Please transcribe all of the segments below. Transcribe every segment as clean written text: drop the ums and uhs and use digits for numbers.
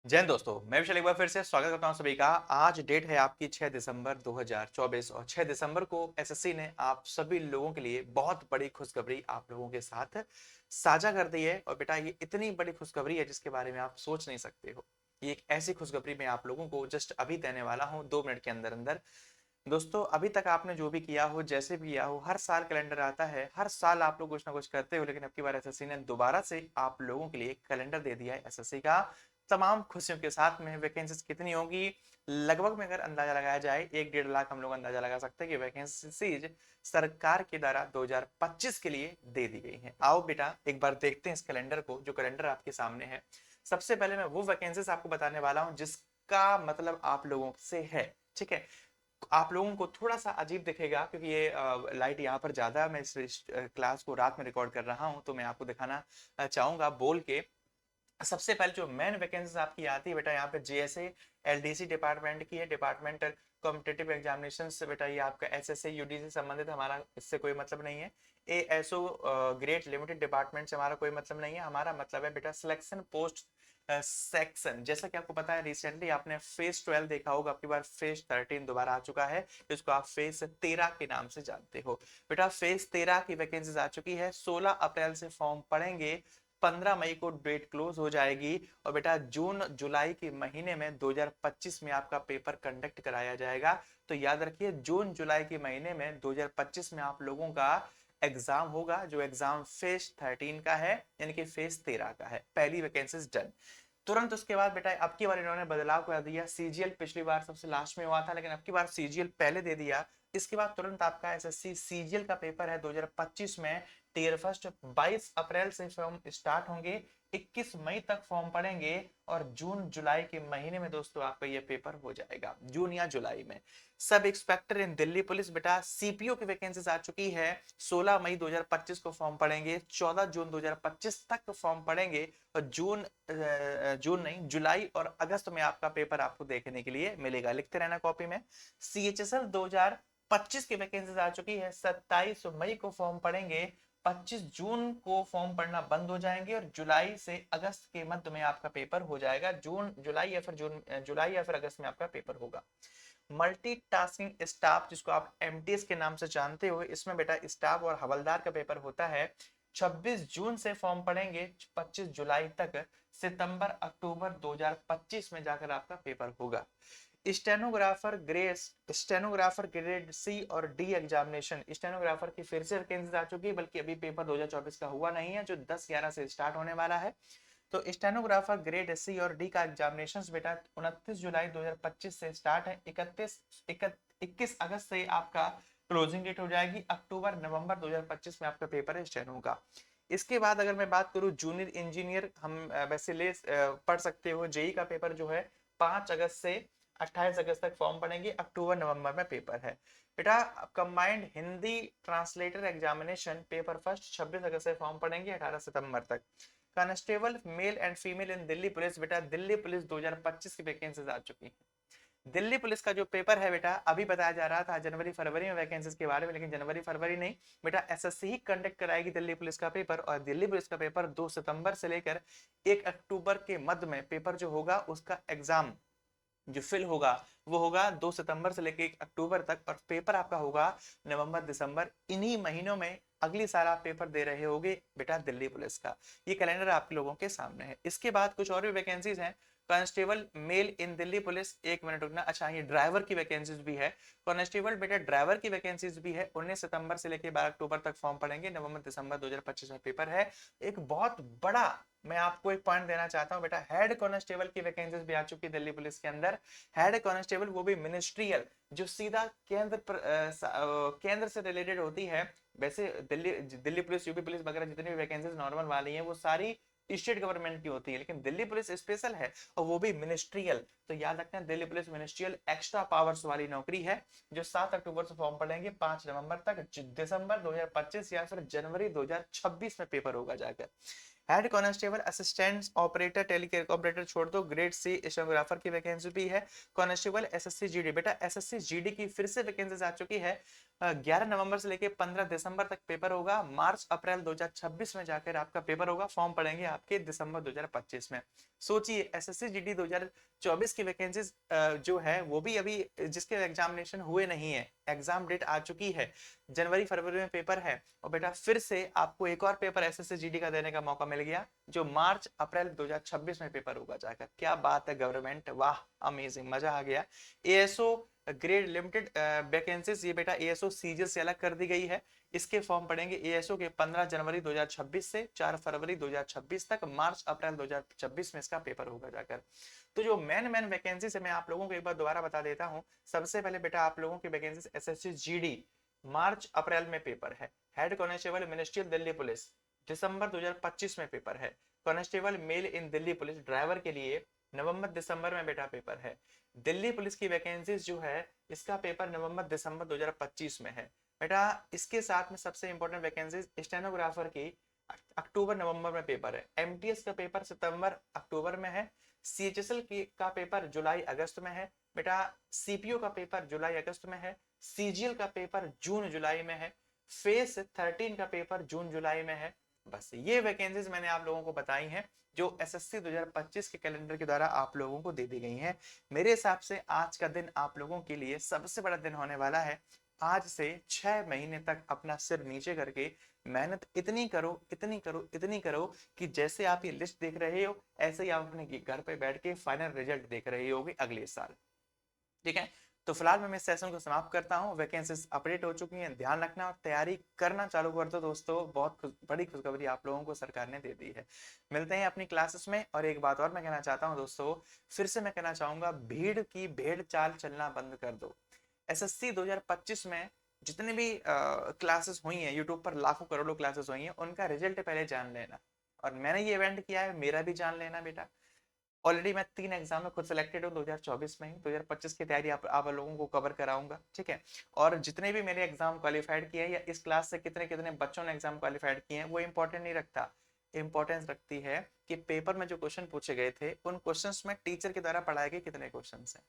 जय हिंद दोस्तों, मैं विशाल एक बार फिर से स्वागत करता हूं सभी का। आज डेट है आपकी 6 दिसंबर 2024 और 6 दिसंबर को एसएससी ने आप सभी लोगों के लिए बहुत बड़ी खुशखबरी आप लोगों के साथ साझा कर दी है। और बेटा ये इतनी बड़ी खुशखबरी है जिसके बारे में आप सोच नहीं सकते हो। ये एक ऐसी खुशखबरी मैं आप लोगों को जस्ट अभी देने वाला हूं 2 मिनट के अंदर अंदर। दोस्तों अभी तक आपने जो भी किया हो, जैसे भी किया हो, हर साल कैलेंडर आता है, हर साल आप लोग कुछ ना कुछ करते हो, लेकिन अब की बार एसएससी ने दोबारा से आप लोगों के लिए कैलेंडर दे दिया है एसएससी का तमाम खुशियों के साथ में। वैकेंसीज कितनी होगी, लगभग में अगर अंदाजा लगाया जाए 1-1.5 लाख हम लोग अंदाजा लगा सकते हैं कि वैकेंसीज सरकार के द्वारा 2025 के लिए दे दी गई है। आओ बेटा एक बार देखते हैं इस कैलेंडर को, जो कैलेंडर आपके सामने है। सबसे पहले मैं वो वैकेंसीज आपको बताने वाला हूं जिसका मतलब आप लोगों से है। ठीक है, आप लोगों को थोड़ा सा अजीब दिखेगा क्योंकि ये लाइट यहाँ पर ज्यादा है। मैं इस क्लास को रात में रिकॉर्ड कर रहा हूँ तो मैं आपको दिखाना चाहूंगा बोल के। सबसे पहले जो मेन वैकेंसीज आपकी आती है बेटा, यहाँ पे जेएसए एलडीसी डिपार्टमेंट की है, डिपार्टमेंटल कॉम्पिटिटिव एग्जामिनेशन से। बेटा ये आपका एसएससी यूडीसी से संबंधित, हमारा इससे कोई मतलब नहीं है। एएसओ ग्रेड लिमिटेड डिपार्टमेंट से हमारा कोई मतलब नहीं है। हमारा मतलब है बेटा सिलेक्शन पोस्ट सेक्शन। जैसा कि आपको पता है रिसेंटली आपने फेज 12 देखा होगा, आपकी बार फेज 13 दोबारा आ चुका है, जिसको आप फेज 13 के नाम से जानते हो। बेटा फेज 13 की वैकेंसीज आ चुकी है, 16 अप्रैल से फॉर्म पड़ेंगे, 15 मई को डेट क्लोज हो जाएगी। और बेटा जून जुलाई के महीने में 2025 में आपका पेपर कंडक्ट कराया जाएगा। तो याद रखिए जून जुलाई के महीने में 2025 में आप लोगों का एग्जाम होगा, जो एग्जाम फेज 13 का है, यानी कि फेज 13 का है। पहली वैकेंसीज डन। तुरंत उसके बाद बेटा अब की बार इन्होंने बदलाव कर दिया। सीजीएल पिछली बार सबसे लास्ट में हुआ था, लेकिन अब की बार सीजीएल पहले दे दिया। इसके बाद तुरंत आपका एसएससी सीजीएल का पेपर है 2025 में। टियर फर्स्ट 22 अप्रैल से फॉर्म स्टार्ट होंगे, 21 मई तक फॉर्म पड़ेंगे, और जून जुलाई के महीने में दोस्तों आपका ये पेपर हो जाएगा, जून या जुलाई में। सब इंस्पेक्टर इन दिल्ली पुलिस बेटा सीपीओ की वैकेंसीज आ चुकी है। 16 मई 2025 को फॉर्म पड़ेंगे, 14 जून 2025 तक फॉर्म पड़ेंगे, और जून नहीं जुलाई और अगस्त में आपका पेपर आपको देखने के लिए मिलेगा। लिखते रहना कॉपी में। सीएचएसएल 2025 की वैकेंसीज आ चुकी है, 27 मई को फॉर्म पड़ेंगे, 25 जून को फॉर्म पड़ना बंद हो जाएंगे, और जुलाई से अगस्त के मध्य में आपका पेपर हो जाएगा। जुलाई या फिर अगस्त में आपका पेपर होगा। मल्टीटास्किंग स्टाफ, जिसको आप एमटीएस के नाम से जानते हो, इसमें बेटा स्टाफ और हवलदार का पेपर होता है। 26 जून से फॉर्म पड़ेंगे, 25 जुलाई तक, सितंबर अक्टूबर 2025 में जाकर आपका पेपर होगा। स्टेनोग्राफर ग्रेड सी और डी एग्जामिनेशन, स्टेनोग्राफर की फिर से वैकेंसी आ चुकी है, बल्कि अभी पेपर 2024 का हुआ नहीं है, जो 10/11 से स्टार्ट होने वाला है। तो स्टेनोग्राफर ग्रेड सी और डी का एग्जामिनेशन बेटा 29 जुलाई 2025 से स्टार्ट है, 21 अगस्त से आपका क्लोजिंग डेट हो जाएगी, अक्टूबर नवंबर 2025 में आपका पेपर स्टेनो का। इसके बाद अगर मैं बात करूं जूनियर इंजीनियर, हम वैसे पढ़ सकते हो। जेई का पेपर जो है 5 अगस्त से 28 अगस्त तक फॉर्म पड़ेंगे, अक्टूबर नवंबर में पेपर है। बेटा combined Hindi translator examination paper first 26 अगस्त से फॉर्म पड़ेंगे, 18 सितंबर तक। Constable male and female in Delhi police, बेटा दिल्ली पुलिस 2025 की वैकेंसीज आ चुकी है। दिल्ली पुलिस का जो पेपर है बेटा, अभी बताया जा रहा था जनवरी फरवरी में वैकेंसीज के बारे में, लेकिन जनवरी फरवरी नहीं बेटा, एसएससी ही कंडक्ट कराएगी दिल्ली पुलिस का पेपर। और दिल्ली पुलिस का पेपर 2 सितंबर से लेकर 1 अक्टूबर के मध्य में पेपर जो होगा, उसका एग्जाम जो फिल होगा वो होगा 2 सितंबर से लेकर 1 अक्टूबर तक, और पेपर आपका होगा नवंबर दिसंबर। इन्हीं महीनों में अगली साल आप पेपर दे रहे होगे बेटा दिल्ली पुलिस का। ये कैलेंडर आप लोगों के सामने है। इसके बाद कुछ और भी वैकेंसीज हैं। Constable male in Delhi police, 1 minute रुकना। अच्छा ये ड्राइवर की वैकेंसीज भी है। कांस्टेबल बेटा ड्राइवर की वैकेंसीज भी है, 19 सितंबर से लेकर 12 अक्टूबर तक फॉर्म पड़ेंगे, नवंबर दिसंबर 2025 में पेपर है। एक बहुत बड़ा मैं आपको एक पॉइंट देना चाहता हूं बेटा, हेड कांस्टेबल की वैकेंसीज भी आ चुकी है दिल्ली पुलिस के अंदर। हेड कांस्टेबल वो भी मिनिस्ट्रियल, जो सीधा केंद्र से रिलेटेड होती है। वैसे Delhi Delhi police, UP police वगैरह जितनी भी वैकेंसीज नॉर्मल वाली हैं वो सारी स्टेट गवर्नमेंट की होती है, लेकिन दिल्ली पुलिस स्पेशल है और वो भी मिनिस्ट्रियल। तो याद रखना Delhi police ministerial extra powers वाली नौकरी है, जो 7 अक्टूबर से फॉर्म पड़ेंगे, 5 नवंबर तक, दिसंबर 2025 या फिर जनवरी 2026 में पेपर होगा जाकर। Head constable, assistant operator, tele operator छोड़ दो, ग्रेड सी स्टेनोग्राफर की वैकेंसी भी है। कांस्टेबल एसएससी जीडी, बेटा एसएससी जीडी की फिर से वैकेंसी आ चुकी है। 11 नवंबर से लेके 15 दिसंबर तक पेपर होगा। मार्च अप्रैल 2026 में जाकर आपका पेपर होगा। फॉर्म पड़ेंगे आपके दिसंबर 2025 में। सोचिए एसएससी जीडी 2024 की वैकेंसी जो है वो भी अभी जिसके एग्जामिनेशन हुए नहीं है, एग्जाम डेट आ चुकी है, जनवरी फरवरी में पेपर है। और बेटा फिर से आपको एक और पेपर एसएससी जीडी का देने का मौका मिल गया, जो मार्च अप्रैल 2026 में पेपर होगा जाकर। क्या बात है गवर्नमेंट, वाह अमेजिंग, मजा आ गया। एएसओ ग्रेड लिमिटेड वैकेंसीज, ये बेटा एएसओ सीजीएल से अलग कर दी गई है। इसके फॉर्म पड़ेंगे एएसओ के 15 जनवरी 2026 से 4 फरवरी 2026 तक। मार्च अप्रैल 2026 में इसका पेपर होगा जाकर। तो जो मेन वैकेंसी है मैं आप लोगों को एक बार दोबारा बता देता हूं। सबसे पहले बेटा आप लोगों की vacancy SSC GD March April में पेपर है। Head constable ministerial Delhi police दिसंबर 2025 में पेपर है। Constable male in Delhi police driver के लिए नवंबर दिसंबर में बेटा पेपर है। दिल्ली पुलिस की वैकेंसीज जो है इसका पेपर नवंबर दिसंबर 2025 में है बेटा। इसके साथ में सबसे इंपॉर्टेंट वैकेंसीज स्टेनोग्राफर की अक्टूबर नवंबर में पेपर है। एमटीएस का पेपर सितंबर अक्टूबर में है। सीएचएसएल का पेपर जुलाई अगस्त में है बेटा। सीपीओ का पेपर जुलाई अगस्त में है। सीजीएल का पेपर जून जुलाई में है। फेस 13 का पेपर जून जुलाई में है। बस ये वैकेंसीज मैंने आप लोगों को बताई हैं जो एसएससी 2025 के कैलेंडर के द्वारा आप लोगों को दे दी गई हैं। मेरे हिसाब से आज का दिन आप लोगों के लिए सबसे बड़ा दिन होने वाला है। आज से 6 महीने तक अपना सिर नीचे करके मेहनत इतनी करो, इतनी करो, इतनी करो कि जैसे आप ये लिस्ट देख रहे हो ऐसे ही आप अपने घर पे बैठ के फाइनल रिजल्ट देख रहे होगे अगले साल। ठीक है, तो फिलहाल मैं इस सेशन को समाप्त करता हूँ। वैकेंसीज अपडेट हो चुकी हैं, ध्यान रखना और तैयारी करना चालू कर दो दोस्तों। बहुत बड़ी खुशखबरी आप लोगों को सरकार ने दे दी है। मिलते हैं अपनी क्लासेस में। और एक बात और मैं कहना चाहता हूँ दोस्तों, फिर से मैं कहना चाहूंगा, भीड़ की भेड़ चाल चलना बंद कर दो। एसएससी 2025 में जितने भी क्लासेस हुई हैं, यूट्यूब पर लाखों करोड़ों क्लासेस हुई हैं, उनका रिजल्ट पहले जान लेना। और मैंने ये इवेंट किया है, मेरा भी जान लेना बेटा। ऑलरेडी मैं 3 एग्जाम में खुद सिलेक्टेड हूँ 2024 में ही। 2025 की तैयारी आप लोगों को कवर कराऊंगा, ठीक है। और जितने भी मेरे एग्जाम क्वालिफाइड किए हैं या इस क्लास से कितने कितने बच्चों ने एग्जाम क्वालिफाइड किए हैं वो इंपॉर्टेंट नहीं रखता। इंपॉर्टेंस रखती है कि पेपर में जो क्वेश्चन पूछे गए थे उन क्वेश्चंस में टीचर के द्वारा पढ़ाए गए कितने क्वेश्चन हैं।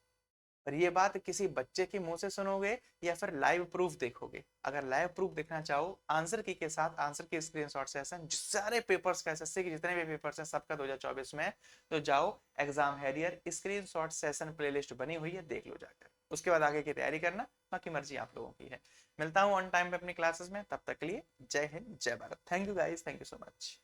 और ये बात किसी बच्चे के मुंह से सुनोगे या फिर लाइव प्रूफ देखोगे। अगर लाइव प्रूफ देखना चाहो आंसर की के साथ आंसर की स्क्रीनशॉट सेशन सारे पेपर्स का, एसएससी के जितने भी पेपर्स हैं सबका 2024 में, तो जाओ exam Harrier screenshot session playlist बनी हुई है, देख लो जाकर। उसके बाद आगे की तैयारी करना, बाकी मर्जी आप लोगों की है। मिलता हूँ ऑन टाइम पे अपनी क्लासेस में, तब तक के लिए जय हिंद जय Bharat. Thank you guys, thank you so much.